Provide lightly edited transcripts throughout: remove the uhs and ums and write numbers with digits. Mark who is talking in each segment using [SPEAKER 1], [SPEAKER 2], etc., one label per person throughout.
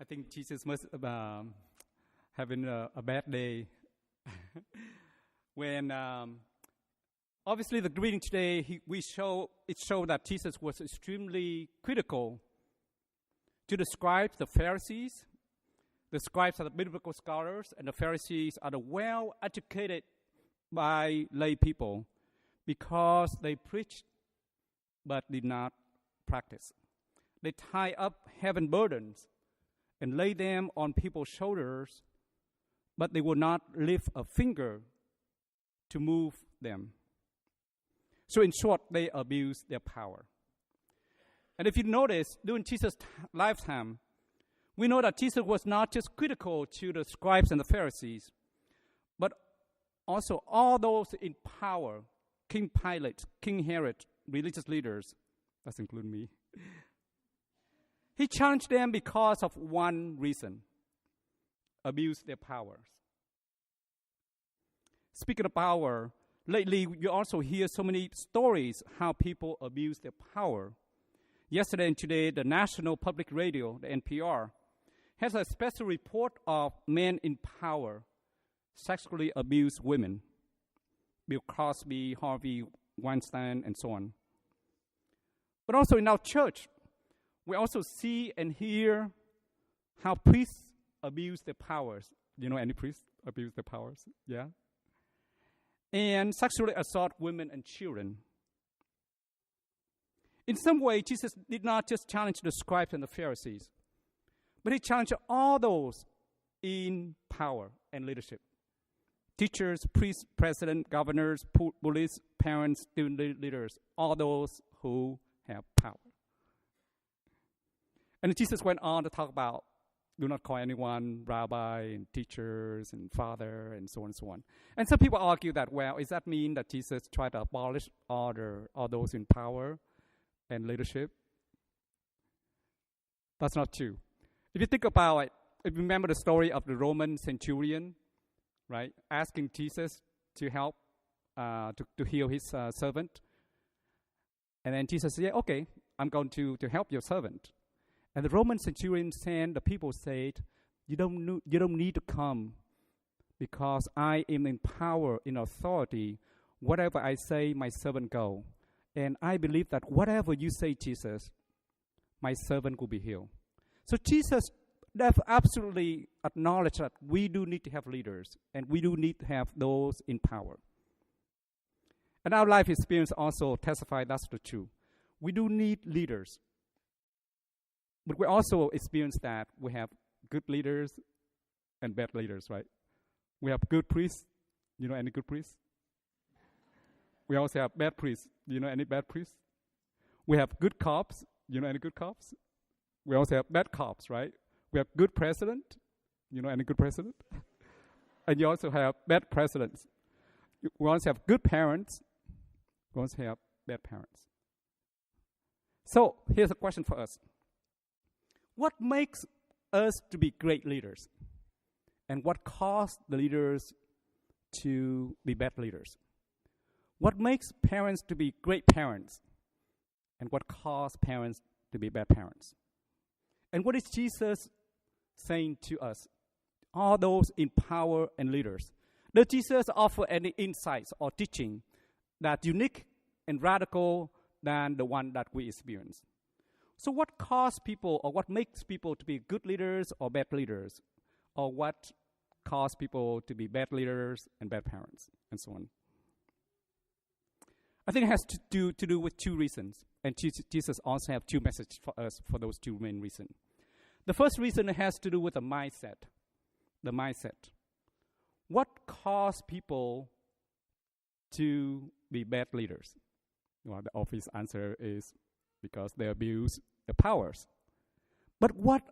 [SPEAKER 1] I think Jesus must having a bad day. When obviously the greeting today, it showed that Jesus was extremely critical to the scribes, the Pharisees. The scribes are the biblical scholars, and the Pharisees are the well-educated by lay people because they preached but did not practice. They tie up heaven burdens and lay them on people's shoulders, but they will not lift a finger to move them. So in short, they abuse their power. And if you notice, during Jesus' lifetime, we know that Jesus was not just critical to the scribes and the Pharisees, but also all those in power, King Pilate, King Herod, religious leaders, that's include me. He challenged them because of one reason: abuse their powers. Speaking of power, lately you also hear so many stories how people abuse their power. Yesterday and today, the National Public Radio, the NPR, has a special report of men in power sexually abuse women. Bill Cosby, Harvey Weinstein, and so on. But also in our church, we also see and hear how priests abuse their powers. You know any priests abuse their powers? Yeah? And sexually assault women and children. In some way, Jesus did not just challenge the scribes and the Pharisees, but he challenged all those in power and leadership. Teachers, priests, presidents, governors, police, parents, student leaders, all those who have power. And Jesus went on to talk about do not call anyone rabbi and teachers and father and so on and so on. And some people argue that, well, does that mean that Jesus tried to abolish all those in power and leadership? That's not true. If you think about it, if you remember the story of the Roman centurion, right, asking Jesus to help to heal his servant. And then Jesus said, yeah, okay, I'm going to help your servant. And the Roman centurion and the people said, you don't need to come because I am in power, in authority. Whatever I say, my servant go. And I believe that whatever you say, Jesus, my servant will be healed. So Jesus absolutely acknowledged that we do need to have leaders and we do need to have those in power. And our life experience also testifies that's the truth. We do need leaders. But we also experience that we have good leaders and bad leaders, right? We have good priests. You know any good priests? We also have bad priests. Do you know any bad priests? We have good cops. You know any good cops? We also have bad cops, right? We have good president. You know any good president? And you also have bad presidents. We also have good parents. We also have bad parents. So here's a question for us. What makes us to be great leaders? And what caused the leaders to be bad leaders? What makes parents to be great parents? And what caused parents to be bad parents? And what is Jesus saying to us, all those in power and leaders? Does Jesus offer any insights or teaching that unique and radical than the one that we experience? So what causes people or what makes people to be good leaders or bad leaders? Or what causes people to be bad leaders and bad parents and so on? I think it has to do with two reasons. And Jesus also has two messages for us for those two main reasons. The first reason has to do with the mindset. The mindset. What causes people to be bad leaders? Well, the obvious answer is because they abuse their powers. But what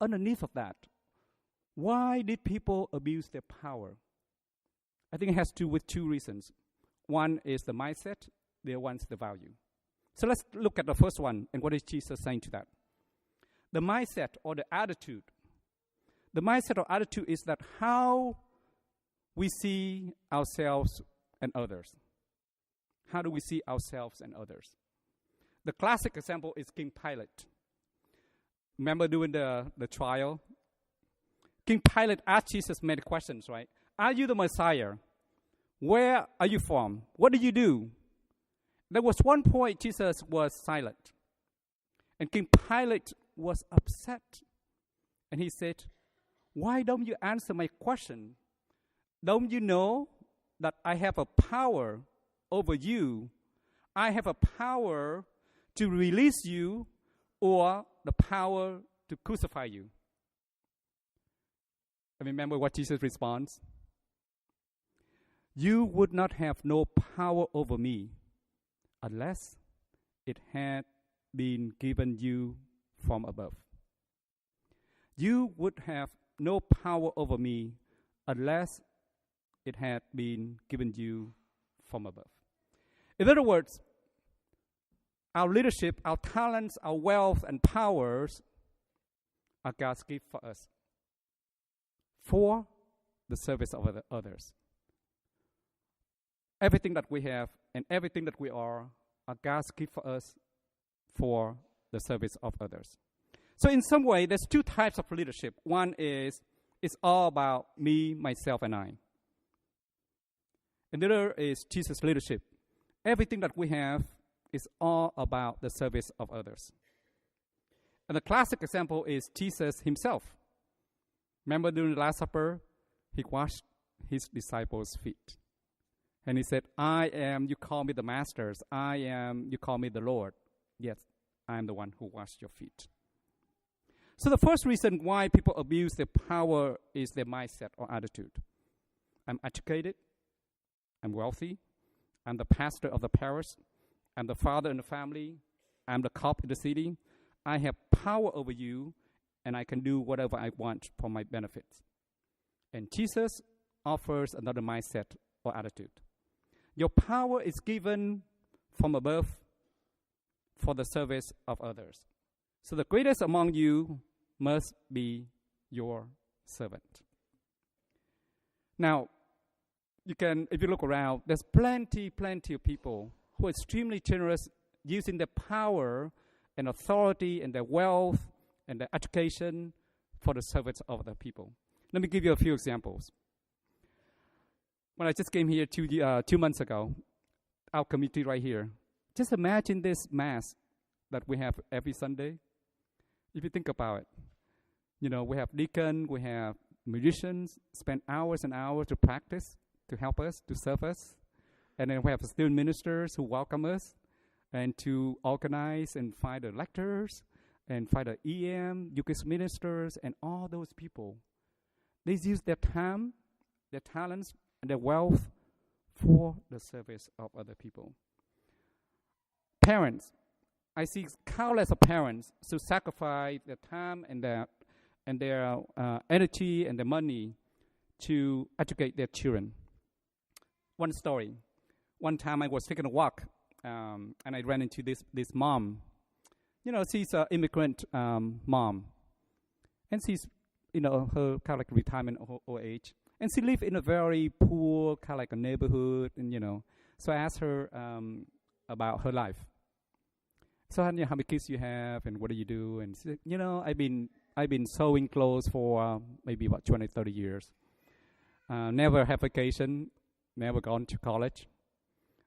[SPEAKER 1] underneath of that? Why did people abuse their power? I think it has to do with two reasons. One is the mindset, the other one is the value. So let's look at the first one, and what is Jesus saying to that? The mindset or the attitude. The mindset or attitude is that how we see ourselves and others. How do we see ourselves and others? The classic example is King Pilate. Remember during the trial King Pilate asked Jesus many questions, right? Are you the Messiah? Where are you from? What do you do? There was one point Jesus was silent. And King Pilate was upset. And he said, why don't you answer my question? Don't you know that I have a power over you? I have a power to release you or the power to crucify you. And remember what Jesus responds? You would not have no power over me unless it had been given you from above. You would have no power over me unless it had been given you from above. In other words, our leadership, our talents, our wealth and powers are God's gift for us for the service of others. Everything that we have and everything that we are God's gift for us for the service of others. So in some way, there's two types of leadership. One is it's all about me, myself, and I. And the other is Jesus' leadership. Everything that we have is all about the service of others. And the classic example is Jesus himself. Remember during the Last Supper, he washed his disciples' feet. And he said, I am, you call me the masters. I am, you call me the Lord. Yes, I am the one who washed your feet. So the first reason why people abuse their power is their mindset or attitude. I'm educated. I'm wealthy. I'm the pastor of the parish. I'm the father in the family. I'm the cop in the city. I have power over you, and I can do whatever I want for my benefits. And Jesus offers another mindset or attitude. Your power is given from above for the service of others. So the greatest among you must be your servant. Now, you can, if you look around, there's plenty of people who are extremely generous using their power and authority and their wealth and their education for the service of other people. Let me give you a few examples. When I just came here 2 months ago, our community right here, just imagine this mass that we have every Sunday. If you think about it, you know, we have deacon, we have musicians, spend hours and hours to practice, to help us, to serve us. And then we have student ministers who welcome us and to organize and find the lectors and find the EM, Eucharist ministers, and all those people. They use their time, their talents, and their wealth for the service of other people. Parents, I see countless of parents who sacrifice their time and their energy and their money to educate their children. One story. One time I was taking a walk, and I ran into this mom. You know, she's an immigrant mom, and she's, you know, her kind of like retirement old age. And she lived in a very poor, kind of like a neighborhood, and, you know. So I asked her about her life. So, you know, how many kids you have, and what do you do? And she said, you know, I've been sewing clothes for maybe about 20, 30 years. Never have vacation, never gone to college.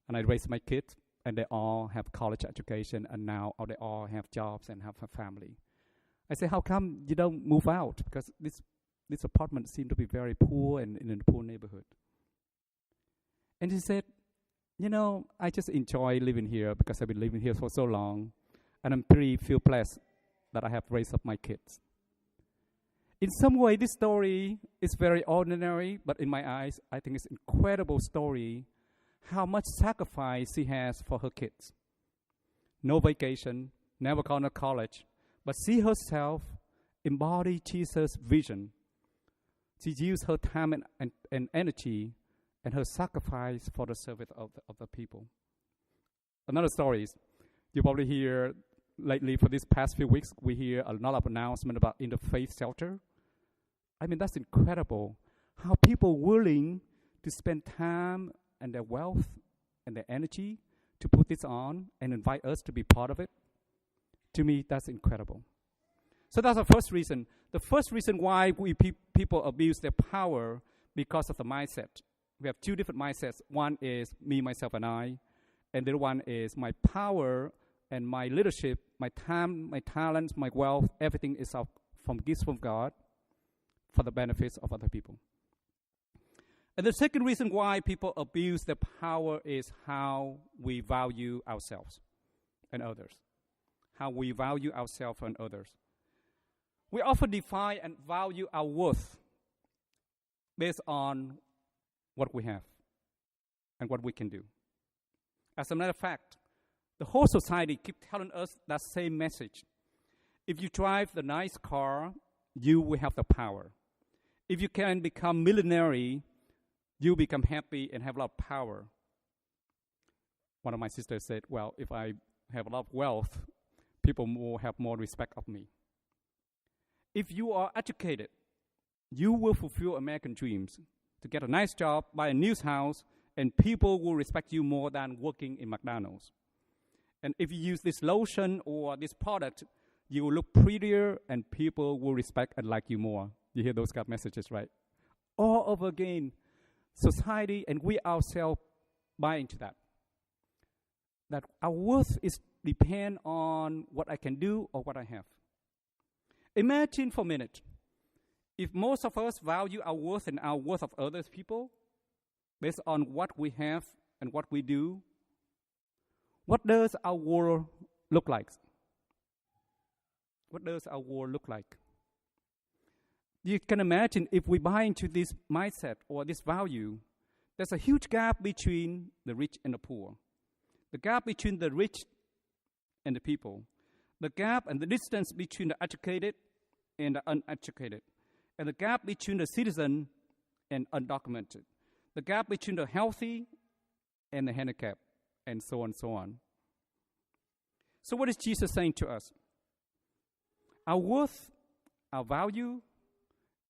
[SPEAKER 1] And I raised my kids, and they all have college education, and now they all have jobs and have a family. I said, how come you don't move out? Because this apartment seemed to be very poor and in a poor neighborhood. And she said, you know, I just enjoy living here because I've been living here for so long, and I'm pretty feel blessed that I have raised up my kids. In some way, this story is very ordinary, but in my eyes, I think it's an incredible story how much sacrifice she has for her kids. No vacation, never gone to college, but she herself embodied Jesus' vision. She used her time and energy and her sacrifice for the service of the people. Another story is, you probably hear lately for these past few weeks, we hear a lot of announcement about interfaith shelter. I mean, that's incredible. How people willing to spend time and their wealth and their energy to put this on and invite us to be part of it. To me, that's incredible. So that's the first reason. The first reason why people abuse their power because of the mindset. We have two different mindsets. One is me, myself, and I. And the other one is my power and my leadership, my time, my talents, my wealth, everything is from gifts from God for the benefits of other people. And the second reason why people abuse their power is how we value ourselves and others. How we value ourselves and others. We often define and value our worth based on what we have and what we can do. As a matter of fact, the whole society keeps telling us that same message. If you drive the nice car, you will have the power. If you can become millionaire, you become happy and have a lot of power. One of my sisters said, well, if I have a lot of wealth, people will have more respect of me. If you are educated, you will fulfill American dreams to get a nice job, buy a new house, and people will respect you more than working in McDonald's. And if you use this lotion or this product, you will look prettier and people will respect and like you more. You hear those kind of messages, right? All over again, society and we ourselves buy into that. That our worth is depend on what I can do or what I have. Imagine for a minute, if most of us value our worth and our worth of other people based on what we have and what we do, what does our world look like? What does our world look like? You can imagine if we buy into this mindset or this value, there's a huge gap between the rich and the poor. The gap between the rich and the people. The gap and the distance between the educated and the uneducated. And the gap between the citizen and undocumented. The gap between the healthy and the handicapped, and so on and so on. So what is Jesus saying to us? Our worth, our value,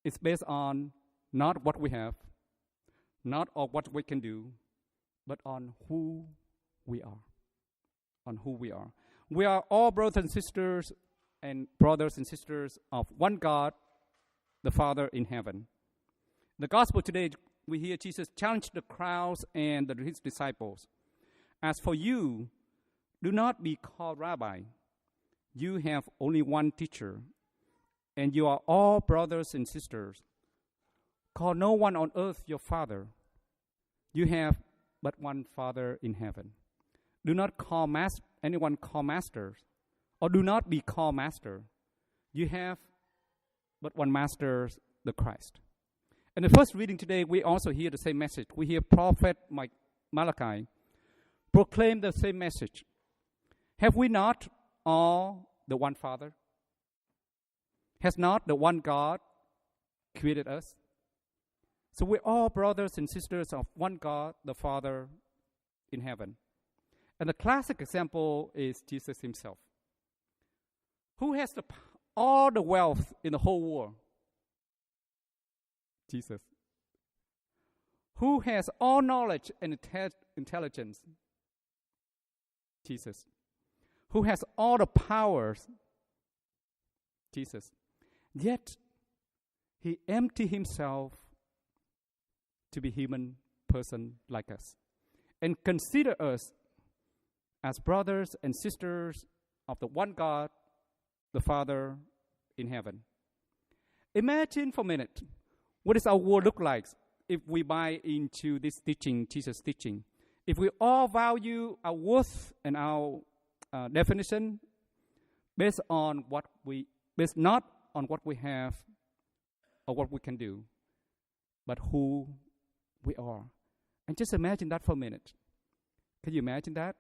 [SPEAKER 1] is based on not what we have, not on what we can do, but on who we are. On who we are. We are all brothers and sisters of one God, the Father in heaven. The gospel today, we hear Jesus challenge the crowds and his disciples. As for you, do not be called rabbi. You have only one teacher, and you are all brothers and sisters. Call no one on earth your father. You have but one Father in heaven. Do not call anyone call masters, or do not be called master. You have but one master, the Christ. In the first reading today, we also hear the same message. We hear Prophet Malachi proclaim the same message. Have we not all the one Father? Has not the one God created us? So we're all brothers and sisters of one God, the Father in heaven. And the classic example is Jesus himself. Who has all the wealth in the whole world? Jesus. Who has all knowledge and intelligence? Jesus. Who has all the powers? Jesus. Yet, he emptied himself to be human person like us and consider us as brothers and sisters of the one God, the Father in heaven. Imagine for a minute, what does our world look like if we buy into this teaching, Jesus' teaching? If we all value our worth and our definition based not on what we have or what we can do, but who we are. And just imagine that for a minute. Can you imagine that?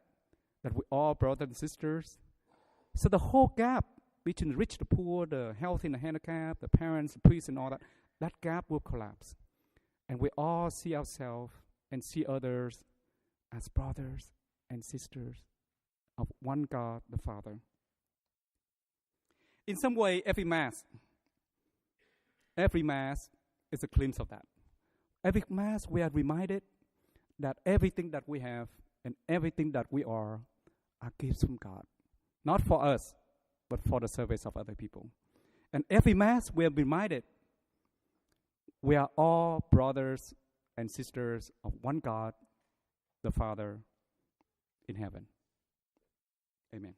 [SPEAKER 1] That we're all brothers and sisters. So the whole gap between the rich, the poor, the healthy and the handicapped, the parents, the priests and all that, that gap will collapse. And we all see ourselves and see others as brothers and sisters of one God, the Father. In some way, every mass is a glimpse of that. Every mass, we are reminded that everything that we have and everything that we are gifts from God. Not for us, but for the service of other people. And every Mass, we are reminded we are all brothers and sisters of one God, the Father in heaven. Amen.